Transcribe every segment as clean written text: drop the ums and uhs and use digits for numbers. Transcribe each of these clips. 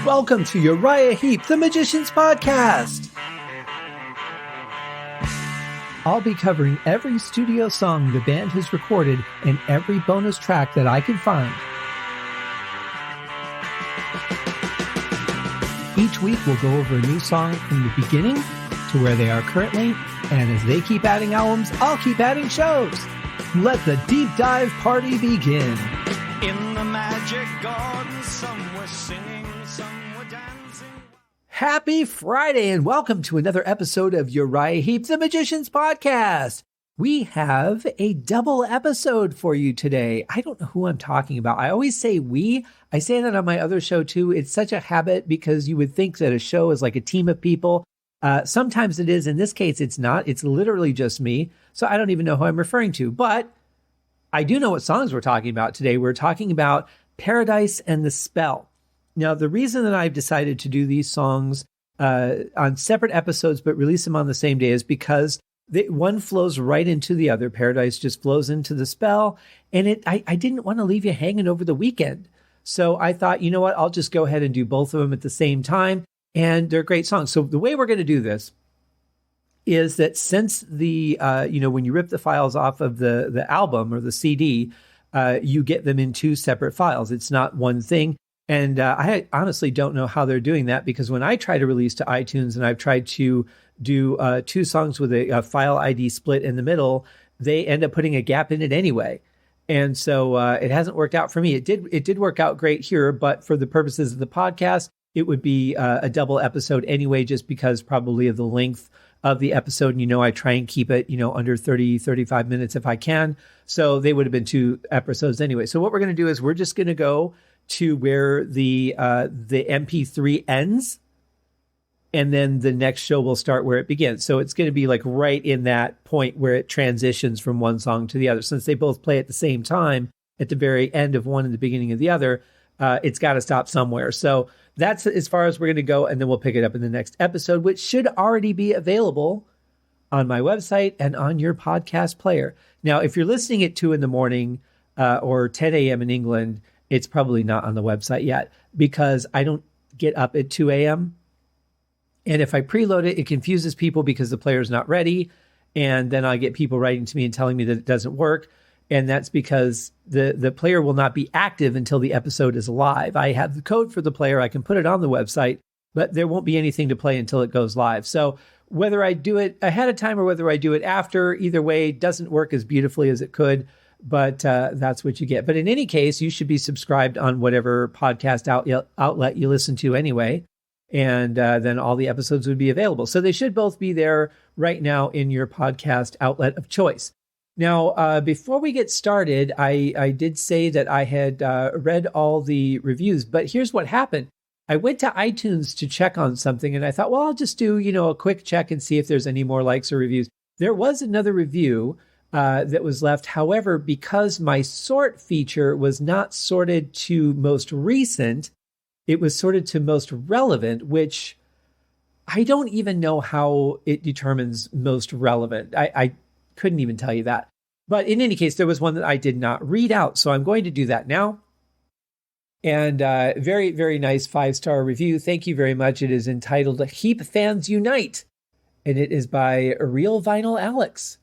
Welcome to Uriah Heep, the Magician's Podcast. I'll be covering every studio song the band has recorded and every bonus track that I can find. Each week we'll go over a new song from the beginning to where they are currently, and as they keep adding albums, I'll keep adding shows. Let the deep dive party begin. In the magic garden, some were singing, some were dancing. Happy Friday and welcome to another episode of Uriah Heep, the Magician's Podcast. We have a double episode for you today. I don't know who I'm talking about. I always say we. I say that on my other show too. It's such a habit because you would think that a show is like a team of people. Sometimes it is. In this case, it's not. It's literally just me. So I don't even know who I'm referring to. But I do know what songs we're talking about today. We're talking about Paradise and the Spell. Now, the reason that I've decided to do these songs on separate episodes but release them on the same day is because one flows right into the other. Paradise just flows into the Spell. And I didn't want to leave you hanging over the weekend. So I thought, you know what? I'll just go ahead and do both of them at the same time. And they're great songs. So the way we're going to do this is that since the, when you rip the files off of the album or the CD, you get them in two separate files. It's not one thing. And I honestly don't know how they're doing that because when I try to release to iTunes and I've tried to do two songs with a file ID split in the middle, they end up putting a gap in it anyway. And so it hasn't worked out for me. It did work out great here, but for the purposes of the podcast, it would be a double episode anyway, just because probably of the length of the episode. And, I try and keep it, under 30, 35 minutes if I can. So they would have been two episodes anyway. So what we're going to do is we're just going to go to where the MP3 ends. And then the next show will start where it begins. So it's going to be like right in that point where it transitions from one song to the other. Since they both play at the same time at the very end of one and the beginning of the other, it's got to stop somewhere. So that's as far as we're going to go, and then we'll pick it up in the next episode, which should already be available on my website and on your podcast player. Now, if you're listening at 2 a.m. Or 10 a.m. in England, it's probably not on the website yet because I don't get up at 2 a.m. And if I preload it, it confuses people because the player's not ready. And then I get people writing to me and telling me that it doesn't work. And that's because the player will not be active until the episode is live. I have the code for the player. I can put it on the website, but there won't be anything to play until it goes live. So whether I do it ahead of time or whether I do it after, either way, it doesn't work as beautifully as it could, but that's what you get. But in any case, you should be subscribed on whatever podcast outlet you listen to anyway. And then all the episodes would be available. So they should both be there right now in your podcast outlet of choice. Now, before we get started, I did say that I had read all the reviews, but here's what happened. I went to iTunes to check on something, and I thought, well, I'll just do, a quick check and see if there's any more likes or reviews. There was another review that was left. However, because my sort feature was not sorted to most recent, it was sorted to most relevant, which I don't even know how it determines most relevant. I couldn't even tell you that. But in any case, there was one that I did not read out. So I'm going to do that now. And very, very nice 5-star review. Thank you very much. It is entitled Heep Fans Unite. And it is by Real Vinyl Alex.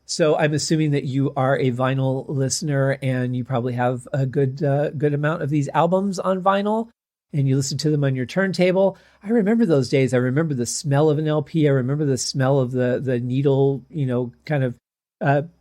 So I'm assuming that you are a vinyl listener and you probably have a good amount of these albums on vinyl. And you listen to them on your turntable. I remember those days. I remember the smell of an LP. I remember the smell of the needle, kind of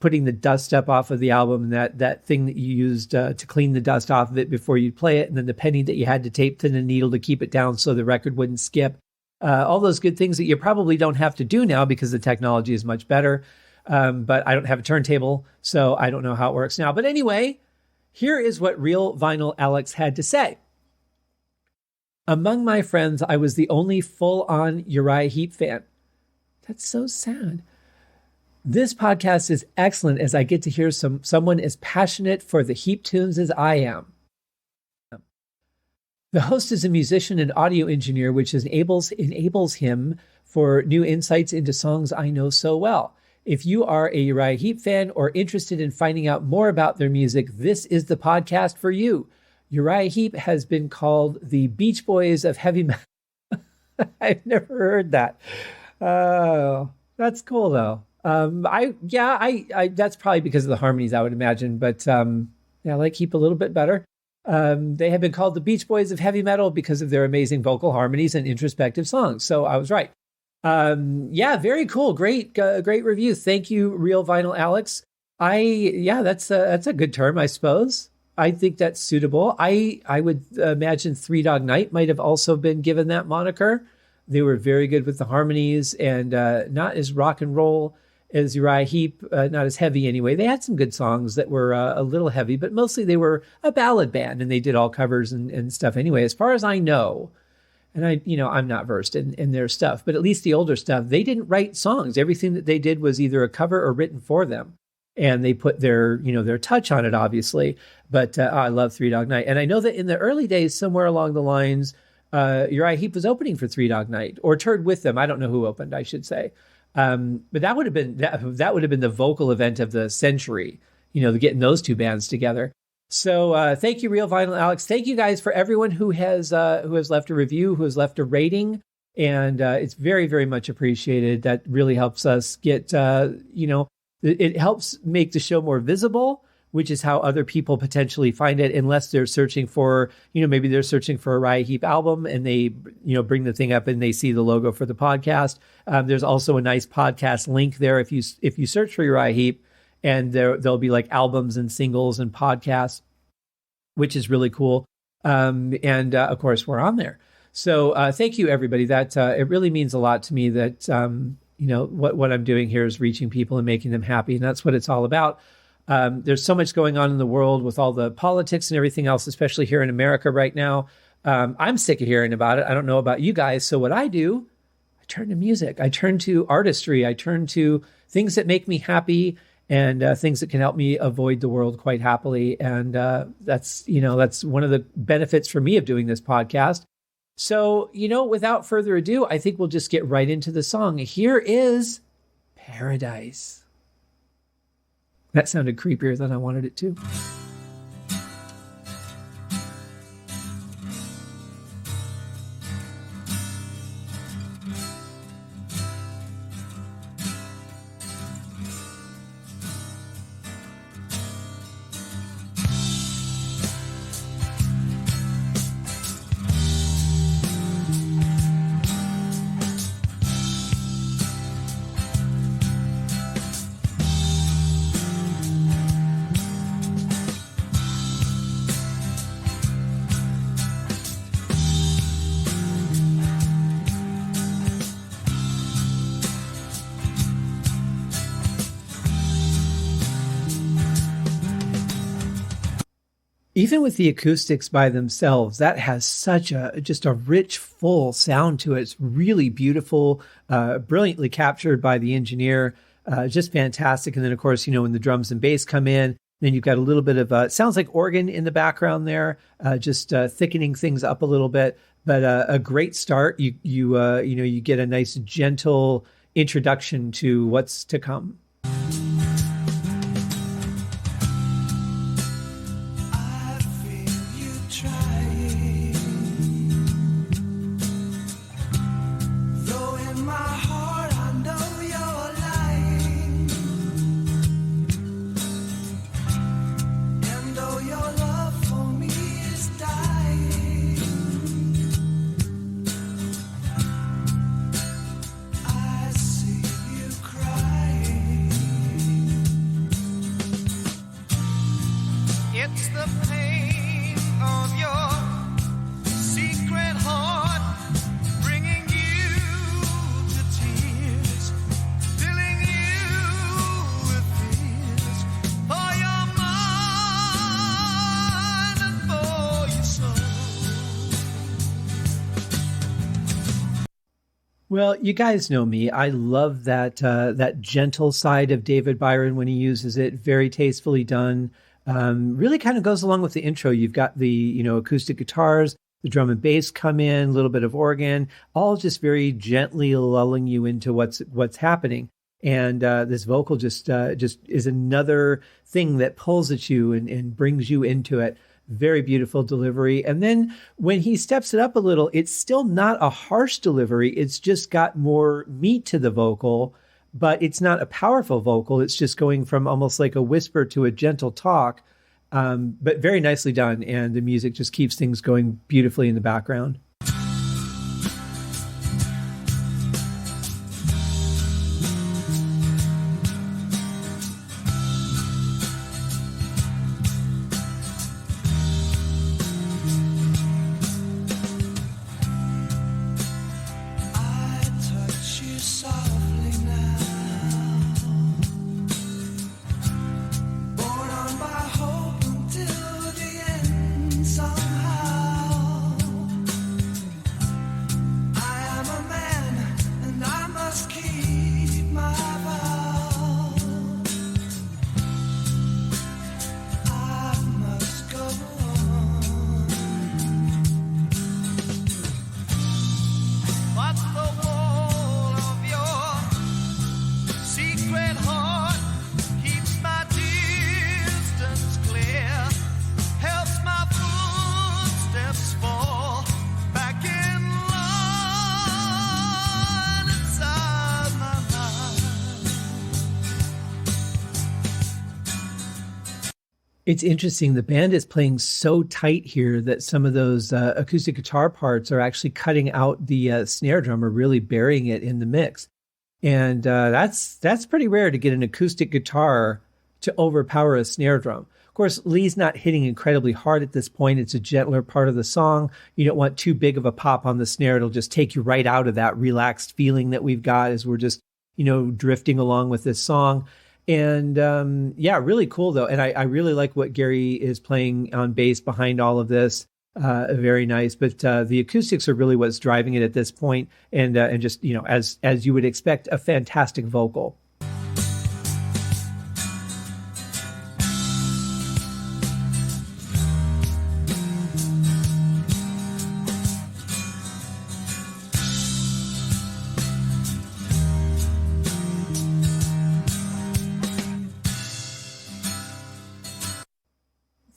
putting the dust up off of the album, and that thing that you used to clean the dust off of it before you play it, and then the penny that you had to tape to the needle to keep it down so the record wouldn't skip. All those good things that you probably don't have to do now because the technology is much better. But I don't have a turntable, so I don't know how it works now. But anyway, here is what Real Vinyl Alex had to say. Among my friends, I was the only full-on Uriah Heep fan. That's so sad. This podcast is excellent as I get to hear someone as passionate for the Heep tunes as I am. The host is a musician and audio engineer, which enables him for new insights into songs I know so well. If you are a Uriah Heep fan or interested in finding out more about their music, this is the podcast for you. Uriah Heep has been called the Beach Boys of heavy metal. I've never heard that. Oh, that's cool though. I that's probably because of the harmonies, I would imagine. But yeah, I like Heep a little bit better. They have been called the Beach Boys of heavy metal because of their amazing vocal harmonies and introspective songs. So I was right. Yeah, very cool. Great review. Thank you, Real Vinyl Alex. That's a good term, I suppose. I think that's suitable. I would imagine Three Dog Night might have also been given that moniker. They were very good with the harmonies and not as rock and roll as Uriah Heep, not as heavy anyway. They had some good songs that were a little heavy, but mostly they were a ballad band and they did all covers and stuff anyway. As far as I know, and I'm not versed in their stuff, but at least the older stuff, they didn't write songs. Everything that they did was either a cover or written for them. And they put their touch on it, obviously. But I love Three Dog Night. And I know that in the early days, somewhere along the lines, Uriah Heep was opening for Three Dog Night or toured with them. I don't know who opened, I should say. But that would have been the vocal event of the century, getting those two bands together. So thank you, Real Vinyl Alex. Thank you guys for everyone who has left a review, who has left a rating. And it's very, very much appreciated. That really helps us get, it helps make the show more visible, which is how other people potentially find it, unless they're searching for, maybe they're searching for a Uriah Heep album and they, bring the thing up and they see the logo for the podcast. There's also a nice podcast link there if you search for Uriah Heep, and there'll be like albums and singles and podcasts, which is really cool. And of course, we're on there. So thank you, everybody. That it really means a lot to me that what I'm doing here is reaching people and making them happy. And that's what it's all about. There's so much going on in the world with all the politics and everything else, especially here in America right now. I'm sick of hearing about it. I don't know about you guys. So what I do, I turn to music. I turn to artistry. I turn to things that make me happy and things that can help me avoid the world quite happily. And that's one of the benefits for me of doing this podcast. So, without further ado, I think we'll just get right into the song. Here is Paradise. That sounded creepier than I wanted it to. Even with the acoustics by themselves, that has such just a rich, full sound to it. It's really beautiful, brilliantly captured by the engineer, just fantastic. And then, of course, when the drums and bass come in, then you've got a little bit of, it sounds like organ in the background there, just thickening things up a little bit. But a great start. You get a nice, gentle introduction to what's to come. Well, you guys know me. I love that gentle side of David Byron when he uses it. Very tastefully done. Really kind of goes along with the intro. You've got the acoustic guitars, the drum and bass come in, a little bit of organ, all just very gently lulling you into what's happening. And this vocal just is another thing that pulls at you and brings you into it. Very beautiful delivery. And then when he steps it up a little, it's still not a harsh delivery. It's just got more meat to the vocal, but it's not a powerful vocal. It's just going from almost like a whisper to a gentle talk, but very nicely done. And the music just keeps things going beautifully in the background. It's interesting. The band is playing so tight here that some of those acoustic guitar parts are actually cutting out the snare drum or really burying it in the mix. And that's pretty rare to get an acoustic guitar to overpower a snare drum. Of course, Lee's not hitting incredibly hard at this point. It's a gentler part of the song. You don't want too big of a pop on the snare. It'll just take you right out of that relaxed feeling that we've got as we're just, drifting along with this song. And really cool though. And I really like what Gary is playing on bass behind all of this. Very nice. But the acoustics are really what's driving it at this point. And just, as you would expect, a fantastic vocal.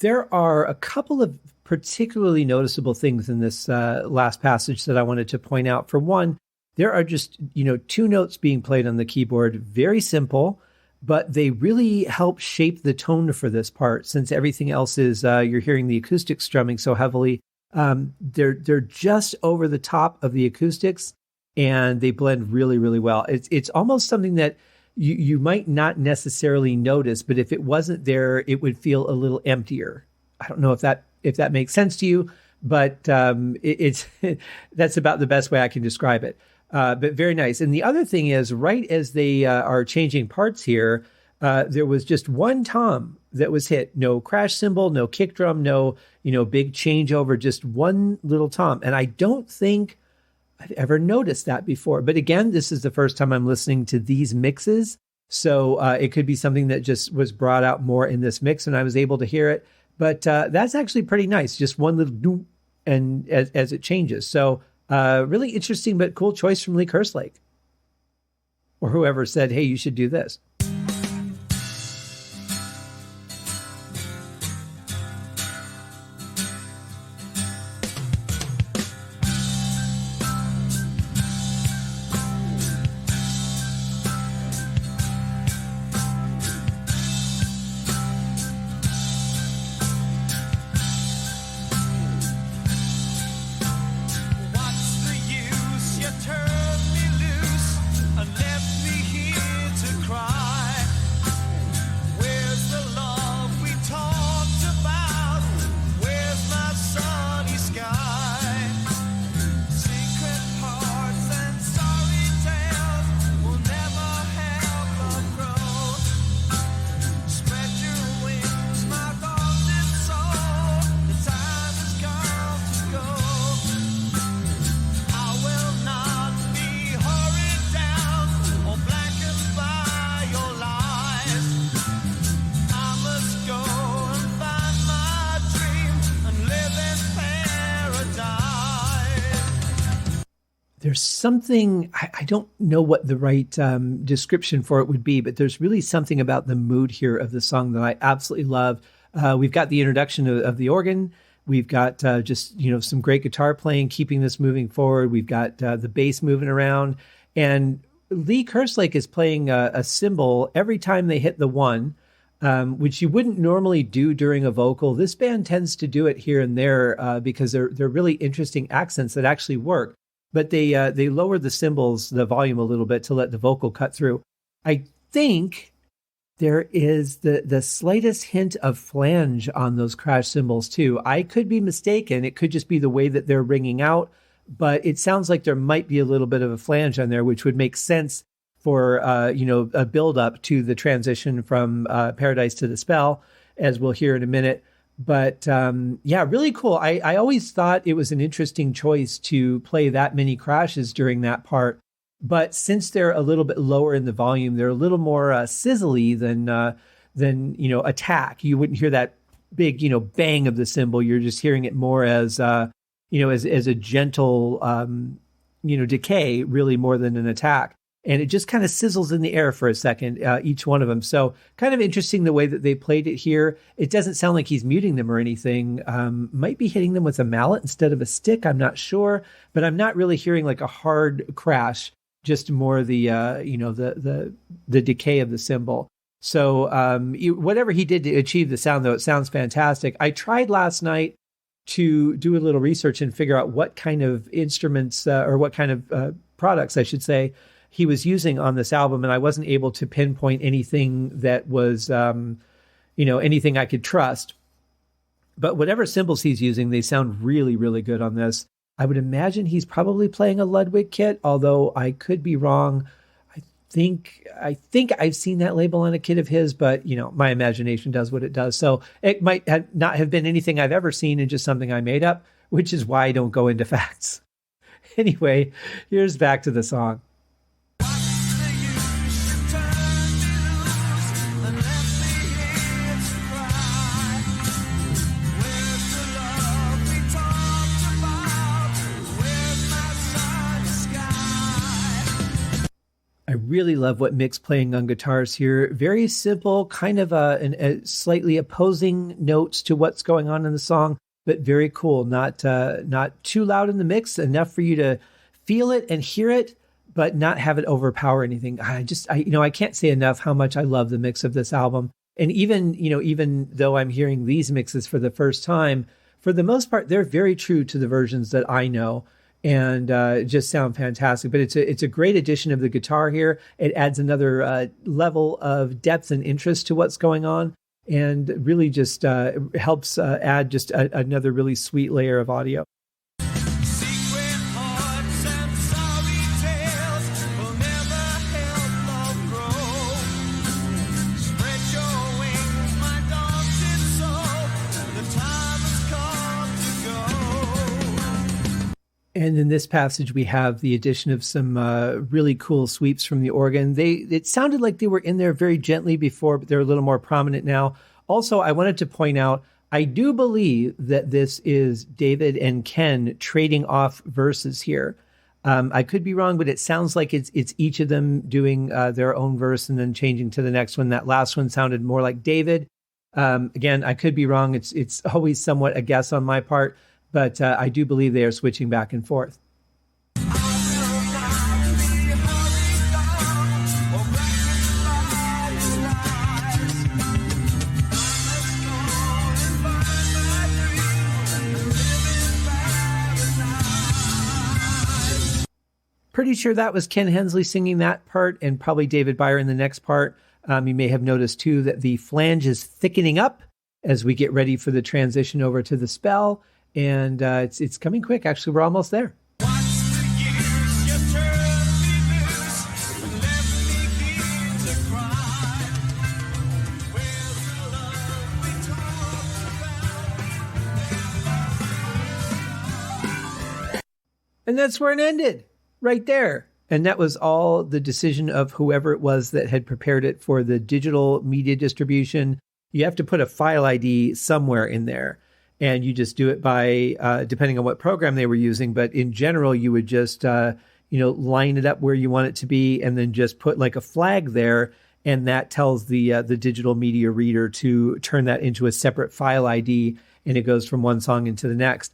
There are a couple of particularly noticeable things in this last passage that I wanted to point out. For one, there are just, two notes being played on the keyboard, very simple, but they really help shape the tone for this part. Since everything else is, you're hearing the acoustics strumming so heavily, they're just over the top of the acoustics and they blend really, really well. It's almost something that you might not necessarily notice, but if it wasn't there, it would feel a little emptier. I don't know if that makes sense to you, but it's that's about the best way I can describe it. But very nice. And the other thing is, right as they are changing parts here, there was just one tom that was hit. No crash cymbal, no kick drum, no big changeover, just one little tom. And I don't think I've ever noticed that before. But again, this is the first time I'm listening to these mixes. So it could be something that just was brought out more in this mix and I was able to hear it. But that's actually pretty nice. Just one little doom and as it changes. So really interesting, but cool choice from Lee Kerslake. Or whoever said, hey, you should do this. There's something, I don't know what the right description for it would be, but there's really something about the mood here of the song that I absolutely love. We've got the introduction of the organ. We've got just, some great guitar playing, keeping this moving forward. We've got the bass moving around. And Lee Kerslake is playing a cymbal every time they hit the one, which you wouldn't normally do during a vocal. This band tends to do it here and there because they're really interesting accents that actually work. But they lower the cymbals, the volume a little bit to let the vocal cut through. I think there is the slightest hint of flange on those crash cymbals too. I could be mistaken. It could just be the way that they're ringing out, but it sounds like there might be a little bit of a flange on there, which would make sense for, a build up to the transition from Paradise to the Spell, as we'll hear in a minute. But really cool. I always thought it was an interesting choice to play that many crashes during that part. But since they're a little bit lower in the volume, they're a little more sizzly than attack. You wouldn't hear that big, bang of the cymbal. You're just hearing it more as a gentle, decay, really more than an attack. And it just kind of sizzles in the air for a second, each one of them. So kind of interesting the way that they played it here. It doesn't sound like he's muting them or anything. Might be hitting them with a mallet instead of a stick. I'm not sure, but I'm not really hearing like a hard crash, just more the decay of the cymbal. So whatever he did to achieve the sound, though, it sounds fantastic. I tried last night to do a little research and figure out what kind of instruments or what kind of products, I should say, he was using on this album, and I wasn't able to pinpoint anything that was, anything I could trust. But whatever cymbals he's using, they sound really, really good on this. I would imagine he's probably playing a Ludwig kit, although I could be wrong. I think I've seen that label on a kit of his, but my imagination does what it does. So it might not have been anything I've ever seen and just something I made up, which is why I don't go into facts. Anyway, here's back to the song. I really love what Mick's playing on guitars here. Very simple, kind of a slightly opposing notes to what's going on in the song, but very cool. Not too loud in the mix, enough for you to feel it and hear it, but not have it overpower anything. I can't say enough how much I love the mix of this album. And even though I'm hearing these mixes for the first time, for the most part, they're very true to the versions that I know. And just sound fantastic. But it's a great addition of the guitar here. It adds another level of depth and interest to what's going on, and really just helps add just another really sweet layer of audio. And in this passage, we have the addition of some really cool sweeps from the organ. It sounded like they were in there very gently before, but they're a little more prominent now. Also, I wanted to point out, I do believe that this is David and Ken trading off verses here. I could be wrong, but it sounds like it's each of them doing their own verse and then changing to the next one. That last one sounded more like David. Again, I could be wrong. It's always somewhat a guess on my part. But I do believe they are switching back and forth. Pretty sure that was Ken Hensley singing that part, and probably David Byron the next part. You may have noticed, too, that the flange is thickening up as we get ready for the transition over to the spell. And it's coming quick. Actually, we're almost there. And that's where it ended, right there. And that was all the decision of whoever it was that had prepared it for the digital media distribution. You have to put a file ID somewhere in there. And you just do it by, depending on what program they were using. But in general, you would just, line it up where you want it to be and then just put like a flag there. and that tells the digital media reader to turn that into a separate file ID, and it goes from one song into the next.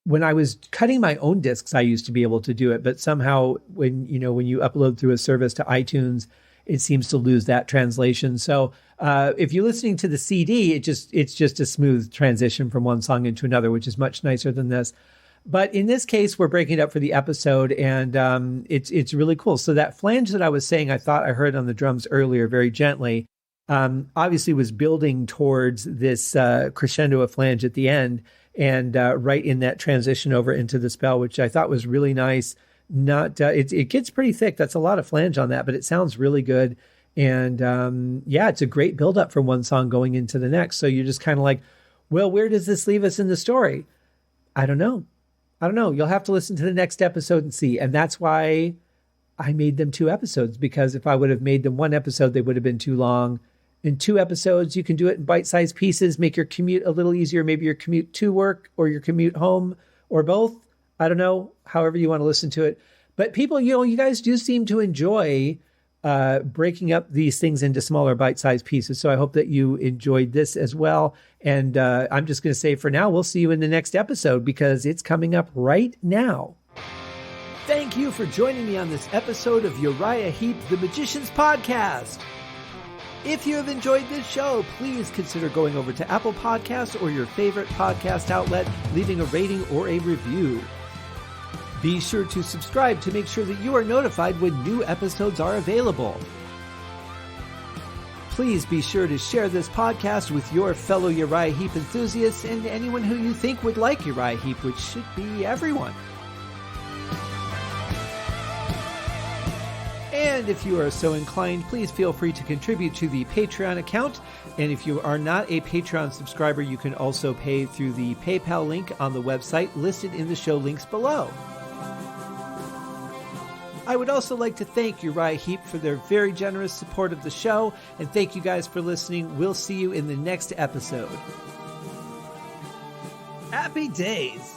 When I was cutting my own discs, I used to be able to do it, but somehow when you upload through a service to iTunes, it seems to lose that translation. So if you're listening to the CD, it's just a smooth transition from one song into another, which is much nicer than this. But in this case, we're breaking it up for the episode, and it's really cool. So that flange that I was saying, I thought I heard on the drums earlier, very gently, obviously was building towards this crescendo of flange at the end, and right in that transition over into the spell, which I thought was really nice. It gets pretty thick. That's a lot of flange on that, but it sounds really good. And it's a great buildup from one song going into the next. So you're just kind of like, well, where does this leave us in the story? I don't know. You'll have to listen to the next episode and see. And that's why I made them 2 episodes, because if I would have made them 1 episode, they would have been too long. In 2 episodes, you can do it in bite-sized pieces, make your commute a little easier, maybe your commute to work or your commute home or both. I don't know, however you want to listen to it. But people, you guys do seem to enjoy breaking up these things into smaller bite-sized pieces. So I hope that you enjoyed this as well. And I'm just going to say for now, we'll see you in the next episode, because it's coming up right now. Thank you for joining me on this episode of Uriah Heep, the Magician's Podcast. If you have enjoyed this show, please consider going over to Apple Podcasts or your favorite podcast outlet, leaving a rating or a review. Be sure to subscribe to make sure that you are notified when new episodes are available. Please be sure to share this podcast with your fellow Uriah Heep enthusiasts and anyone who you think would like Uriah Heep, which should be everyone. And if you are so inclined, please feel free to contribute to the Patreon account. And if you are not a Patreon subscriber, you can also pay through the PayPal link on the website listed in the show links below. I would also like to thank Uriah Heep for their very generous support of the show, and thank you guys for listening. We'll see you in the next episode. Happy days!